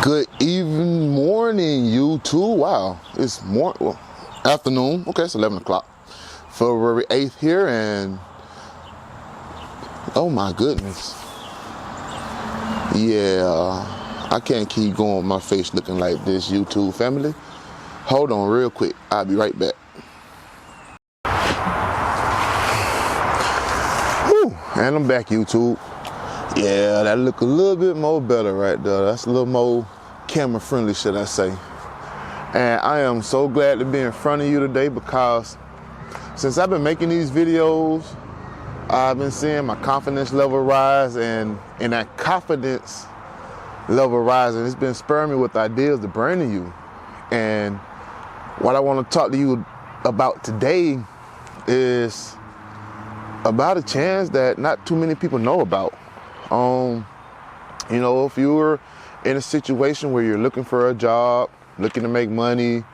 Good evening, morning, YouTube. Wow, it's afternoon. Okay, it's 11 o'clock. February 8th here, and oh my goodness. Yeah, I can't keep going with my face looking like this, YouTube family. Hold on real quick. I'll be right back. Whew, and I'm back, YouTube. Yeah, that look a little bit more better right there. That's a little more camera friendly, should I say. And I am so glad to be in front of you today because since I've been making these videos, I've been seeing my confidence level rise, and that confidence level rising, it's been spurring me with ideas to bring to you. And what I want to talk to you about today is about a chance that not too many people know about. You know, if you're in a situation where you're looking for a job, looking to make money,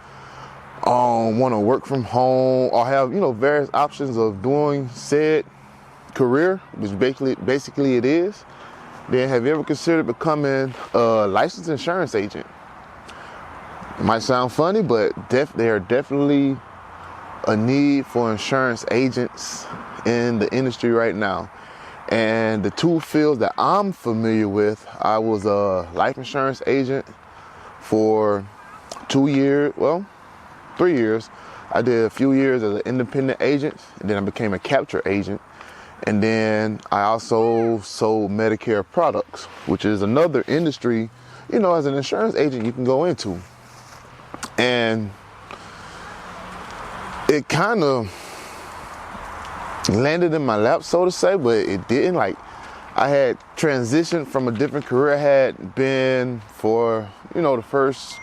want to work from home, or have, various options of doing said career, which basically it is, then have you ever considered becoming a licensed insurance agent? It might sound funny, but there are definitely a need for insurance agents in the industry right now. And the two fields that I'm familiar with, I was a life insurance agent for 3 years. I did a few years as an independent agent, and then I became a capture agent. And then I also sold Medicare products, which is another industry, as an insurance agent you can go into. And it kind of landed in my lap, so to say, but it didn't. Like, I had transitioned from a different career. I had been for, the first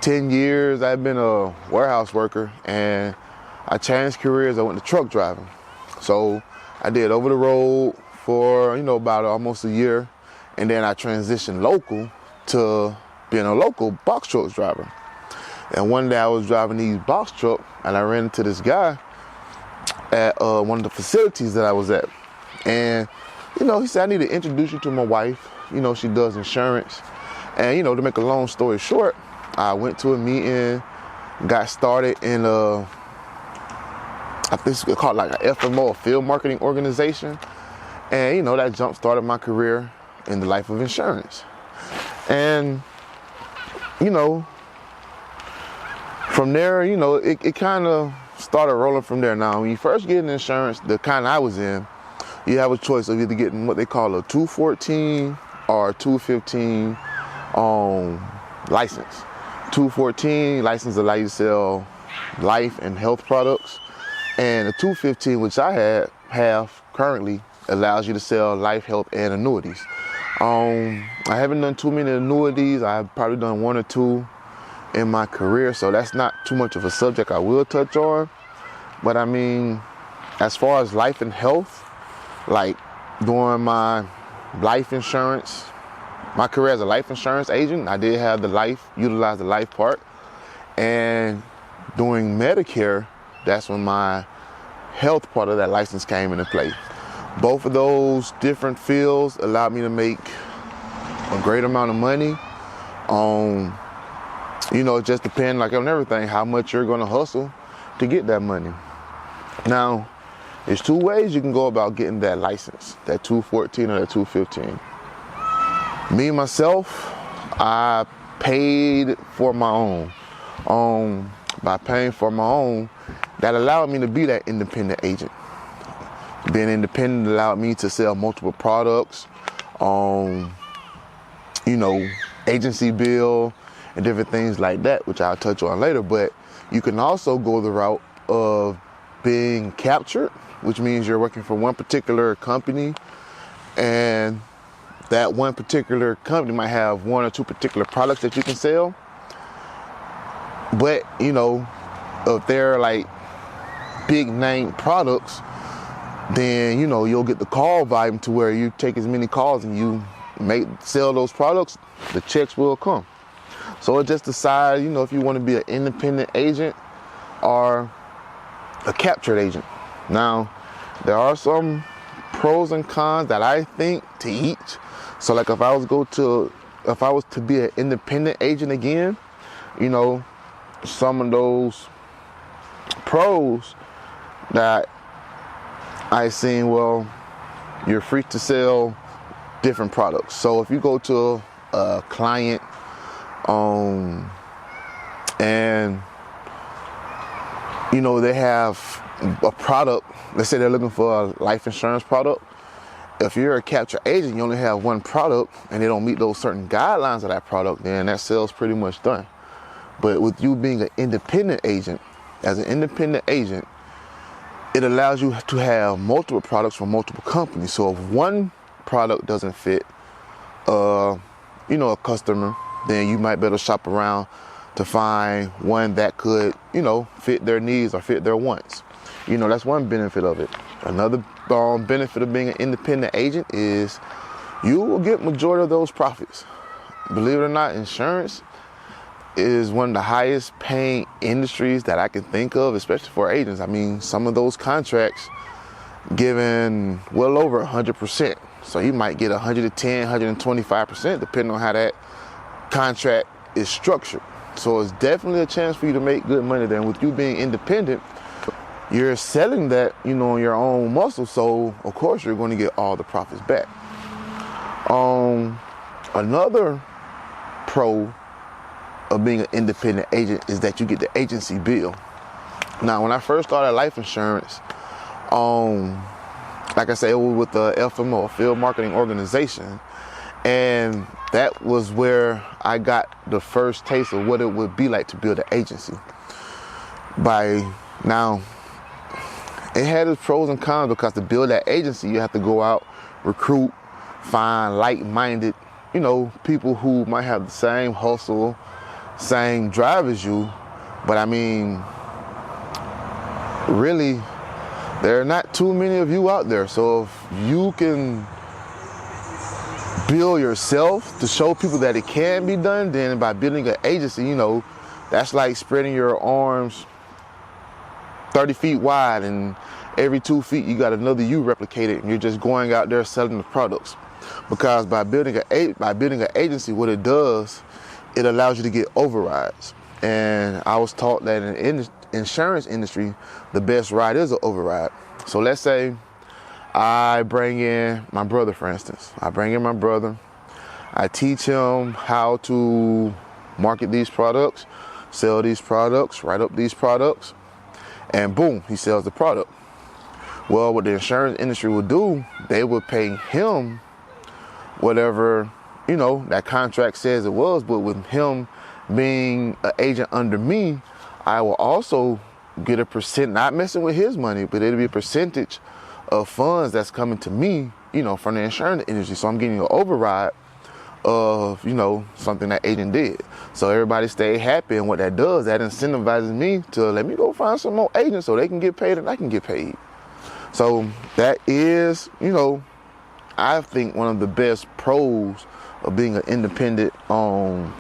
10 years, I've been a warehouse worker, and I changed careers. I went to truck driving. So I did over the road for, about almost a year. And then I transitioned local to being a local box truck driver. And one day I was driving these box trucks, and I ran into this guy at one of the facilities that I was at. And, he said, I need to introduce you to my wife. She does insurance. And, to make a long story short, I went to a meeting, got started in I think it's called like an FMO, a field marketing organization. And, that jump started my career in the life of insurance. And, from there, it kind of started rolling from there. Now, when you first get in insurance, the kind I was in, you have a choice of either getting what they call a 214 or a 215 license. 214 license allows you to sell life and health products, and a 215, which I have currently, allows you to sell life, health, and annuities. I haven't done too many annuities. I've probably done one or two in my career, so that's not too much of a subject I will touch on. But I mean, as far as life and health, like doing my life insurance, my career as a life insurance agent, I did have utilize the life part. And doing Medicare, that's when my health part of that license came into play. Both of those different fields allowed me to make a great amount of money. It just depends, like on everything, how much you're gonna hustle to get that money. Now, there's two ways you can go about getting that license, that 214 or that 215. Me, myself, I paid for my own. By paying for my own, that allowed me to be that independent agent. Being independent allowed me to sell multiple products, agency bill, and different things like that, which I'll touch on later. But you can also go the route of being captured, which means you're working for one particular company, and that one particular company might have one or two particular products that you can sell. But, if they're like big name products, then, you'll get the call volume to where you take as many calls and you sell those products, the checks will come. So it just decide, if you want to be an independent agent or a captured agent. Now, there are some pros and cons that I think to each. So like if I was to go to if I was to be an independent agent again, you know, some of those pros that I seen, well, you're free to sell different products. So if you go to a client and you know they have a product, let's say they're looking for a life insurance product. If you're a capture agent, you only have one product and they don't meet those certain guidelines of that product, then that sale's pretty much done. But with you being an independent agent, as an independent agent, it allows you to have multiple products from multiple companies. So if one product doesn't fit, you know, a customer, then you might better shop around to find one that could, you know, fit their needs or fit their wants. You know, that's one benefit of it. Another benefit of being an independent agent is you will get majority of those profits. Believe it or not, insurance is one of the highest paying industries that I can think of, especially for agents. I mean, some of those contracts given well over 100%. So you might get 110, 125%, depending on how that contract is structured. So it's definitely a chance for you to make good money there. And with you being independent, you're selling that, you know, on your own muscle. So of course you're going to get all the profits back. Another pro of being an independent agent is that you get the agency bill. Now, when I first started life insurance, like I said, it was with the FMO, Field Marketing Organization, and that was where I got the first taste of what it would be like to build an agency. By now, it had its pros and cons, because to build that agency, you have to go out, recruit, find like-minded, you know, people who might have the same hustle, same drive as you. But I mean, really, there are not too many of you out there. So if you can build yourself to show people that it can be done, then by building an agency, you know, that's like spreading your arms 30 feet wide, and every 2 feet you got another you replicated, and you're just going out there selling the products. Because by building an agency, what it does, it allows you to get overrides. And I was taught that in the insurance industry, the best ride is an override. So let's say I bring in my brother, for instance. I bring in my brother. I teach him how to market these products, sell these products, write up these products, and boom, he sells the product. Well, what the insurance industry will do, they will pay him whatever, you know, that contract says it was. But with him being an agent under me, I will also get a percent, not messing with his money, but it'll be a percentage of funds that's coming to me, you know, from the insurance industry. So I'm getting an override of, you know, something that agent did. So everybody stay happy, and what that does, that incentivizes me to let me go find some more agents so they can get paid and I can get paid. So that is, you know, I think one of the best pros of being an independent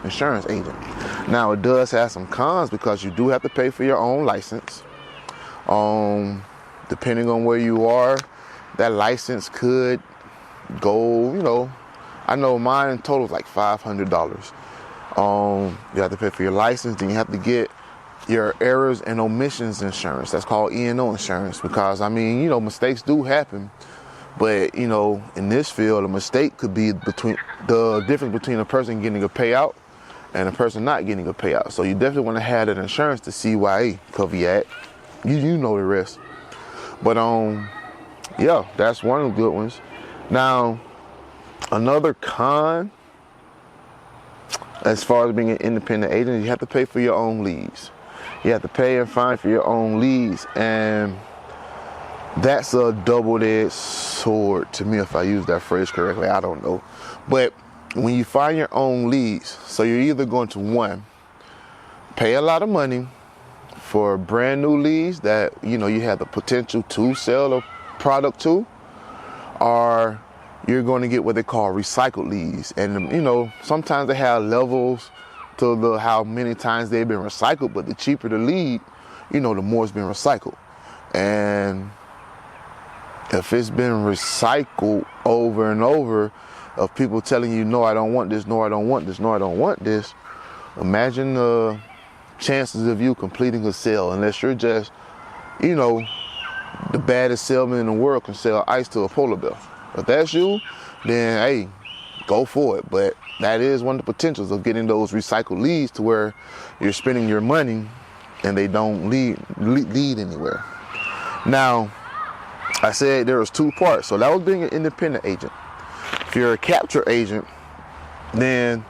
insurance agent. Now, it does have some cons, because you do have to pay for your own license. Depending on where you are, that license could go, you know, I know mine in total is like $500. You have to pay for your license, then you have to get your errors and omissions insurance. That's called E&O insurance, because I mean, you know, mistakes do happen. But, you know, in this field, a mistake could be the difference between a person getting a payout and a person not getting a payout. So you definitely want to have that insurance to see why cover you at. You know the rest. But yeah, that's one of the good ones. Now, another con, as far as being an independent agent, you have to pay for your own leads. You have to pay and fine for your own leads, and that's a double-edged sword to me, if I use that phrase correctly. I don't know. But when you find your own leads, so you're either going to, one, pay a lot of money for brand new leads that, you know, you have the potential to sell a product to, or you're going to get what they call recycled leads. And, you know, sometimes they have levels to how many times they've been recycled, but the cheaper the lead, you know, the more it's been recycled. And if it's been recycled over and over, of people telling you, no, I don't want this, no, I don't want this, no, I don't want this, imagine the chances of you completing a sale, unless you're just, you know, the baddest salesman in the world can sell ice to a polar bear. If that's you, then hey, go for it. But that is one of the potentials of getting those recycled leads, to where you're spending your money and they don't lead anywhere. Now, I said there was 2 parts. So that was being an independent agent. If you're a capture agent, then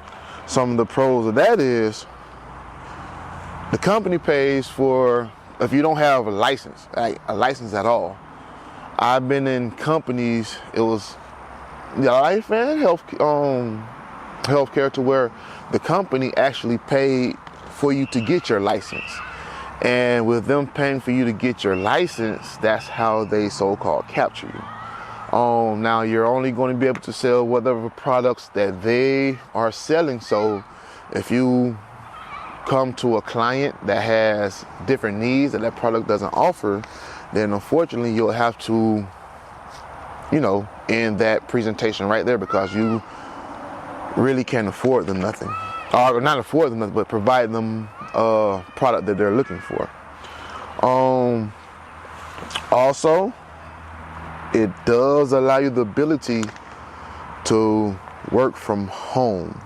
some of the pros of that is the company pays for, if you don't have a license, like a license at all. I've been in companies, it was life and healthcare, to where the company actually paid for you to get your license. And with them paying for you to get your license, that's how they so-called capture you. Now you're only going to be able to sell whatever products that they are selling. So if you come to a client that has different needs that product doesn't offer, then unfortunately you'll have to, you know, end that presentation right there, because you really can't afford them nothing. Or not afford them nothing, but provide them a product that they're looking for. Also, it does allow you the ability to work from home.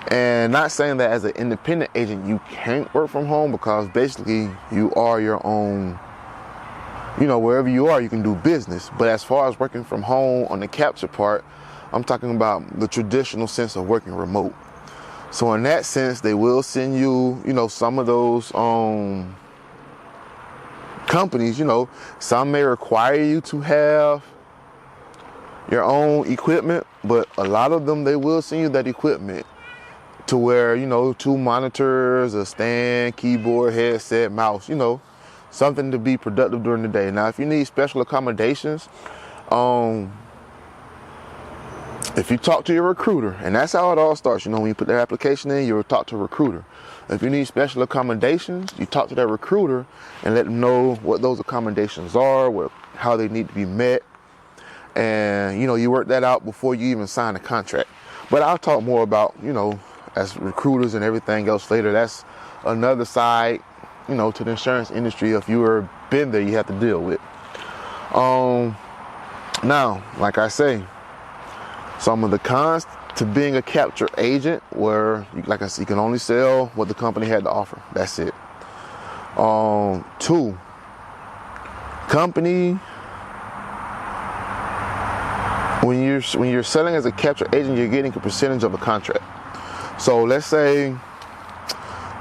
And not saying that as an independent agent you can't work from home, because basically you are your own, you know, wherever you are, you can do business. But as far as working from home on the capture part, I'm talking about the traditional sense of working remote. So in that sense, they will send you, you know, some of those companies, you know, some may require you to have your own equipment, but a lot of them, they will send you that equipment, to where, you know, 2 monitors, a stand, keyboard, headset, mouse, you know, something to be productive during the day. Now, if you need special accommodations, if you talk to your recruiter, and that's how it all starts, you know, when you put their application in, you'll talk to a recruiter. If you need special accommodations, you talk to that recruiter and let them know what those accommodations are, how they need to be met. And, you know, you work that out before you even sign a contract. But I'll talk more about, you know, as recruiters and everything else later. That's another side, you know, to the insurance industry. If you were been there, you have to deal with. Now, like I say, some of the cons to being a capture agent, where, like I said, you can only sell what the company had to offer. That's it. 2, company, when you're selling as a capture agent, you're getting a percentage of a contract. So let's say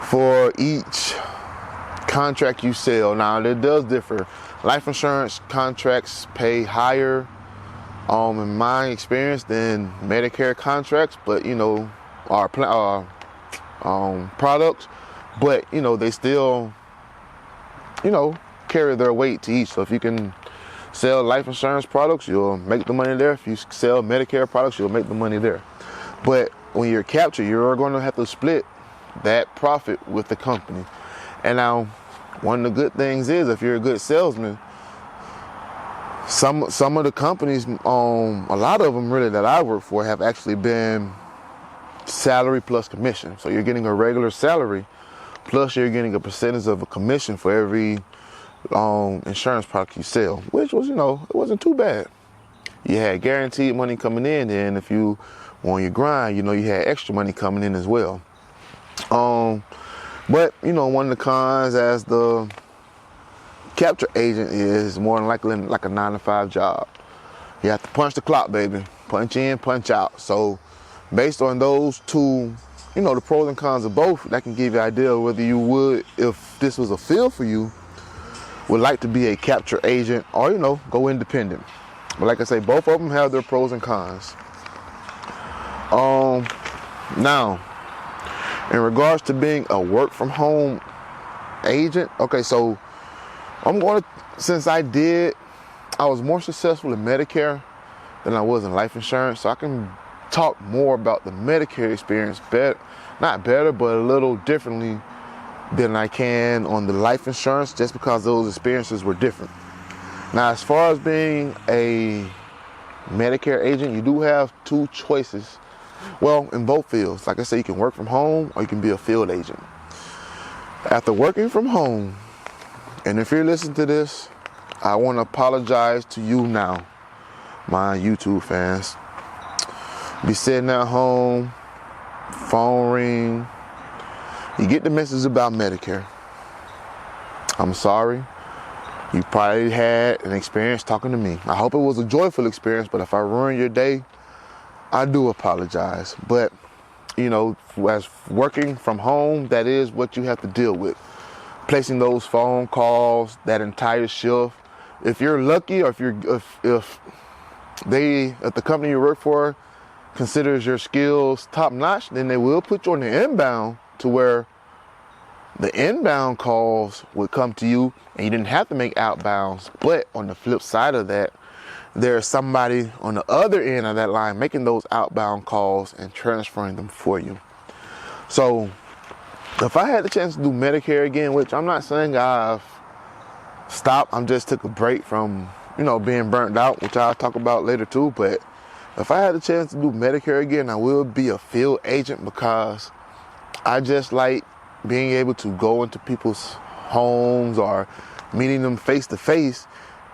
for each contract you sell, now it does differ. Life insurance contracts pay higher, in my experience, than Medicare contracts, but, you know, our products, but, you know, they still, you know, carry their weight to each. So if you can sell life insurance products, you'll make the money there. If you sell Medicare products, you'll make the money there. But when you're captured, you're going to have to split that profit with the company. And now, one of the good things is, if you're a good salesman, some of the companies, a lot of them really that I work for, have actually been salary plus commission. So you're getting a regular salary, plus you're getting a percentage of a commission for every insurance product you sell, which was, you know, it wasn't too bad. You had guaranteed money coming in, and if you were on your grind, you know, you had extra money coming in as well. But, you know, one of the cons as the capture agent is more than likely like a 9-to-5 job. You have to punch the clock, baby. Punch in, punch out. So based on those 2, you know, the pros and cons of both, that can give you an idea of whether you would, if this was a field for you, would like to be a capture agent, or, you know, go independent. But like I say, both of them have their pros and cons. Now, in regards to being a work from home agent, okay, so since I was more successful in Medicare than I was in life insurance, so I can talk more about the Medicare experience not better, but a little differently than I can on the life insurance, just because those experiences were different. Now, as far as being a Medicare agent, you do have two choices. Well, in both fields. Like I said, you can work from home or you can be a field agent. After working from home, and if you're listening to this, I want to apologize to you now, my YouTube fans. Be sitting at home, phone ring, you get the message about Medicare. I'm sorry. You probably had an experience talking to me. I hope it was a joyful experience, but if I ruined your day, I do apologize. But, you know, as working from home, that is what you have to deal with. Placing those phone calls, that entire shift. If you're lucky, or if the company you work for considers your skills top notch, then they will put you on the inbound to where the inbound calls would come to you and you didn't have to make outbounds. But on the flip side of that, there's somebody on the other end of that line making those outbound calls and transferring them for you. So if I had the chance to do Medicare again, which I'm not saying I've stopped, I just took a break from, being burnt out, which I'll talk about later too. But if I had the chance to do Medicare again, I will be a field agent, because I just like being able to go into people's homes or meeting them face to face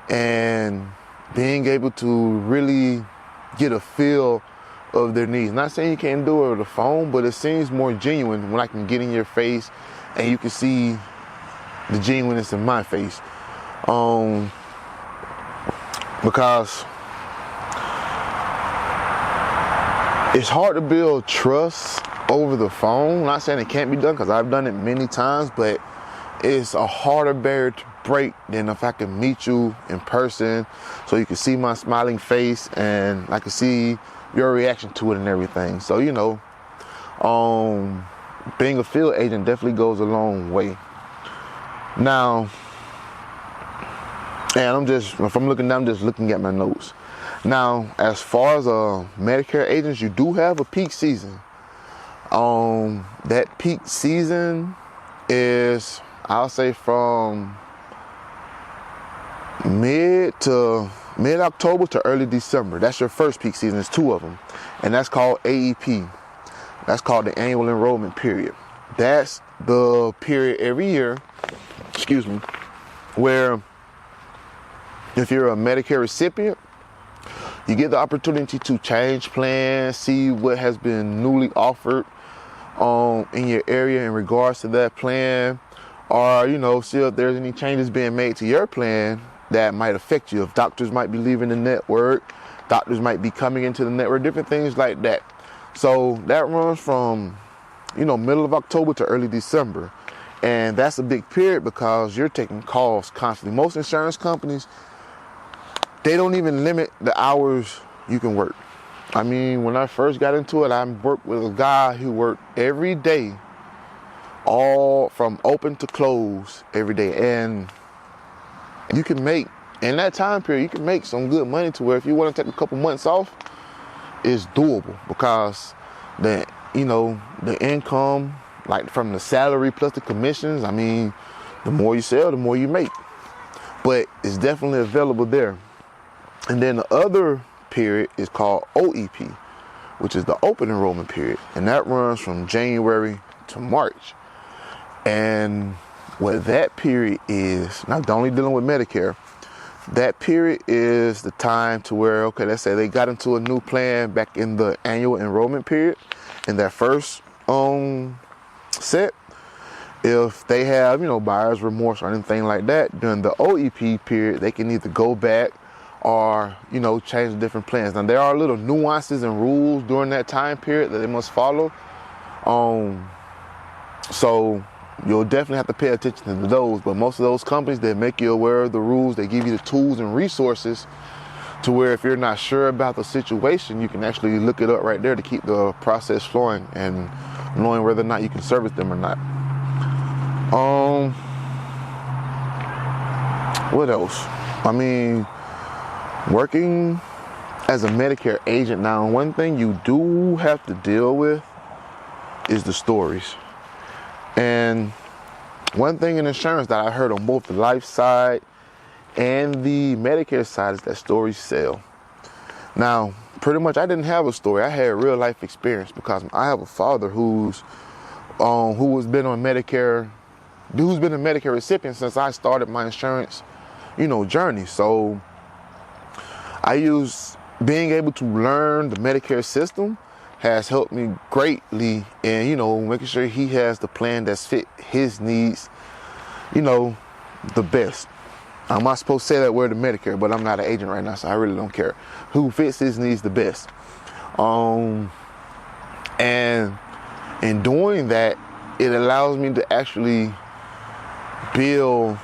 and being able to really get a feel of their needs. Not saying you can't do it over the phone, but it seems more genuine when I can get in your face and you can see the genuineness in my face. Because it's hard to build trust over the phone. Not saying it can't be done, because I've done it many times, but it's a harder barrier to break than if I can meet you in person, so you can see my smiling face and I can see your reaction to it and everything. So, being a field agent definitely goes a long way. Now, and if I'm looking down, I'm just looking at my notes. Now, as far as Medicare agents, you do have a peak season. That peak season is, I'll say, from mid-October to early December. That's your first peak season. There's two of them, and that's called AEP. That's called the annual enrollment period. That's the period every year, where if you're a Medicare recipient, you get the opportunity to change plans, see what has been newly offered in your area in regards to that plan, or see if there's any changes being made to your plan that might affect you. If doctors might be leaving the network, doctors might be coming into the network, different things like that. So that runs from middle of October to early December, and that's a big period because you're taking calls constantly. Most insurance companies, they don't even limit the hours you can work. I mean, when I first got into it, I worked with a guy who worked every day, all from open to close every day. And you can make, in that time period, you can make some good money to where if you want to take a couple months off, it's doable, because the income, like from the salary plus the commissions, I mean, the more you sell, the more you make. But it's definitely available there. And then the other period is called OEP, which is the open enrollment period. And that runs from January to March. And what that period is, not only dealing with Medicare, that period is the time to where, okay, let's say they got into a new plan back in the annual enrollment period, in that first set. If they have, buyer's remorse or anything like that, during the OEP period, they can either go back or, change different plans. Now, there are little nuances and rules during that time period that they must follow. So you'll definitely have to pay attention to those. But most of those companies, they make you aware of the rules. They give you the tools and resources to where if you're not sure about the situation, you can actually look it up right there to keep the process flowing and knowing whether or not you can service them or not. What else? I mean, working as a Medicare agent now, one thing you do have to deal with is the stories. And one thing in insurance that I heard on both the life side and the Medicare side is that stories sell. Now, pretty much I didn't have a story. I had real life experience because I have a father who was been on Medicare, who's been a Medicare recipient since I started my insurance, journey. So I use being able to learn the Medicare system has helped me greatly in, making sure he has the plan that's fit his needs, the best. I'm not supposed to say that word to Medicare, but I'm not an agent right now, so I really don't care. Who fits his needs the best. And in doing that, it allows me to actually build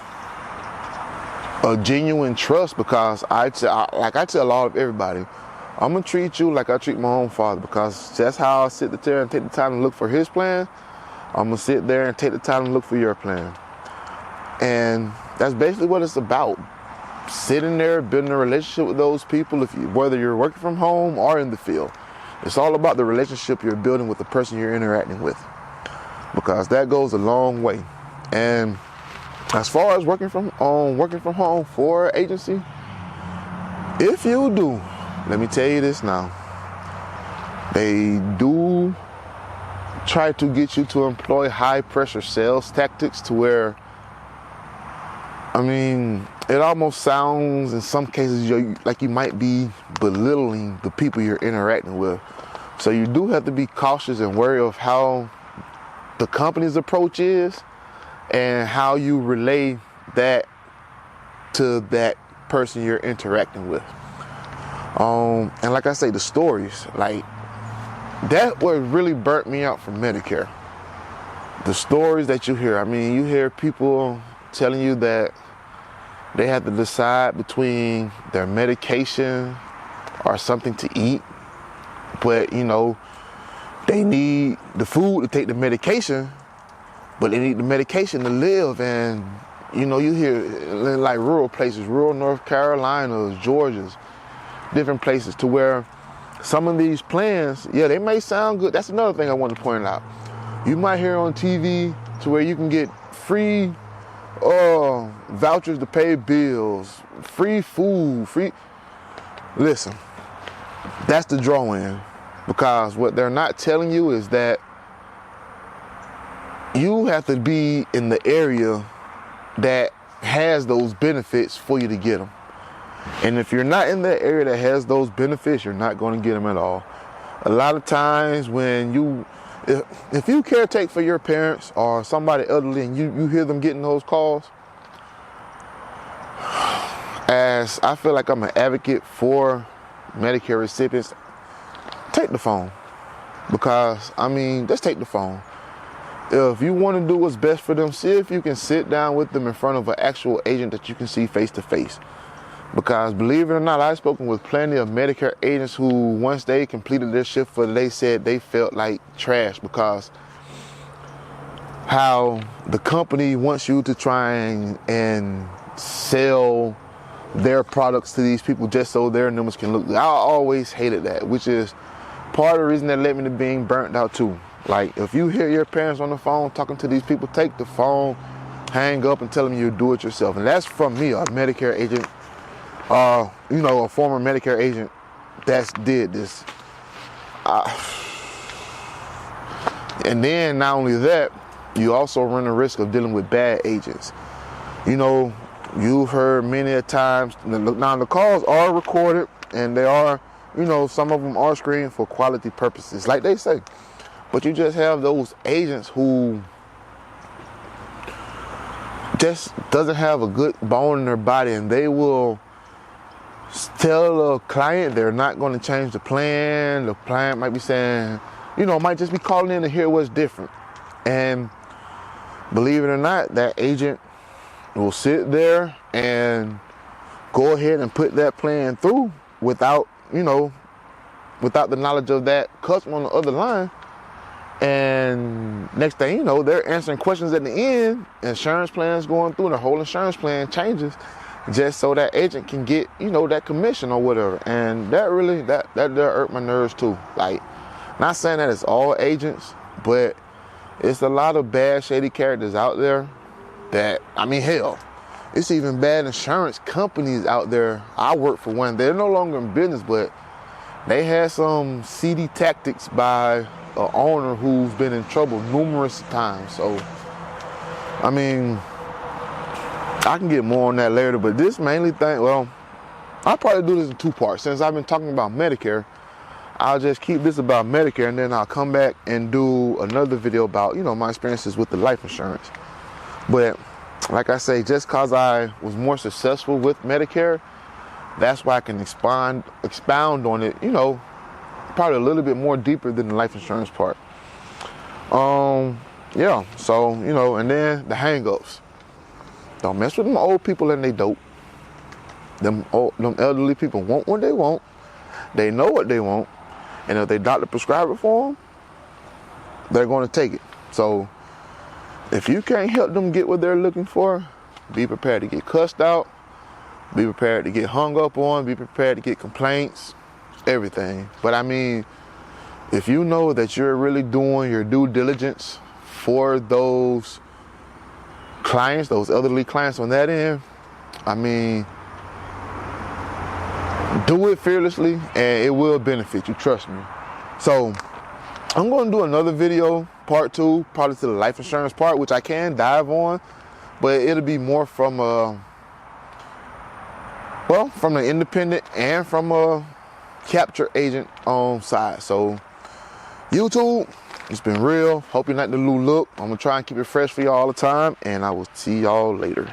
a genuine trust, because I tell a lot of everybody, I'm gonna treat you like I treat my own father, because that's how I sit there and take the time to look for his plan. I'm gonna sit there and take the time to look for your plan. And that's basically what it's about. Sitting there, building a relationship with those people, whether you're working from home or in the field. It's all about the relationship you're building with the person you're interacting with, because that goes a long way. And as far as working from home for an agency, if you do, let me tell you this now, they do try to get you to employ high pressure sales tactics to where, it almost sounds in some cases like you might be belittling the people you're interacting with. So you do have to be cautious and wary of how the company's approach is and how you relay that to that person you're interacting with. And like I say, the stories, like that what really burnt me out from Medicare. The stories that you hear. You hear people telling you that they have to decide between their medication or something to eat, but they need the food to take the medication, but they need the medication to live. And you hear in like rural places, rural North Carolina, Georgia's, different places, to where some of these plans, they may sound good. That's another thing I want to point out. You might hear on TV to where you can get free vouchers to pay bills, free food, Listen, that's the draw in, because what they're not telling you is that you have to be in the area that has those benefits for you to get them. And if you're not in the area that has those benefits, you're not going to get them at all. A lot of times when if you caretake for your parents or somebody elderly and you hear them getting those calls, as I feel like I'm an advocate for Medicare recipients, take the phone. Because, just take the phone. If you want to do what's best for them, see if you can sit down with them in front of an actual agent that you can see face to face. Because believe it or not, I've spoken with plenty of Medicare agents who, once they completed their shift for the day, said they felt like trash, because how the company wants you to try and sell their products to these people just so their numbers can look good. I always hated that, which is part of the reason that led me to being burnt out too. Like, if you hear your parents on the phone talking to these people, take the phone, hang up, and tell them you do it yourself. And that's from me, a Medicare agent, a former Medicare agent that did this. And then not only that, you also run the risk of dealing with bad agents. You've heard many a times, now the calls are recorded and they are, some of them are screened for quality purposes, like they say. But you just have those agents who just doesn't have a good bone in their body, and they will tell a client they're not going to change the plan. The client might be saying, might just be calling in to hear what's different. And believe it or not, that agent will sit there and go ahead and put that plan through without the knowledge of that customer on the other line. And next thing you know, they're answering questions at the end. Insurance plans going through, and the whole insurance plan changes just so that agent can get, that commission or whatever. And that really, that hurt my nerves too. Like, not saying that it's all agents, but it's a lot of bad, shady characters out there that, hell, it's even bad insurance companies out there. I work for one. They're no longer in business, but they had some seedy tactics by an owner who's been in trouble numerous times. So, I mean, I can get more on that later, but this mainly thing, well, I'll probably do this in 2 parts. Since I've been talking about Medicare, I'll just keep this about Medicare, and then I'll come back and do another video about, you know, my experiences with the life insurance. But like I say, just cause I was more successful with Medicare, that's why I can expound on it, you know, probably a little bit more deeper than the life insurance part. Yeah, so, you know, and then the hang-ups. Don't mess with them old people and they dope. Them elderly people want what they want. They know what they want. And if they doctor prescribe it for them, they're going to take it. So if you can't help them get what they're looking for, be prepared to get cussed out. Be prepared to get hung up on. Be prepared to get complaints. Everything. But I mean, if you know that you're really doing your due diligence for those clients, those elderly clients on that end, I mean, do it fearlessly and it will benefit you, trust me. So I'm going to do another video, part 2, probably to the life insurance part, which I can dive on, but it'll be more from from the independent and from a capture agent side. So YouTube, it's been real. Hope you like the new look. I'm gonna try and keep it fresh for y'all all the time, and I will see y'all later.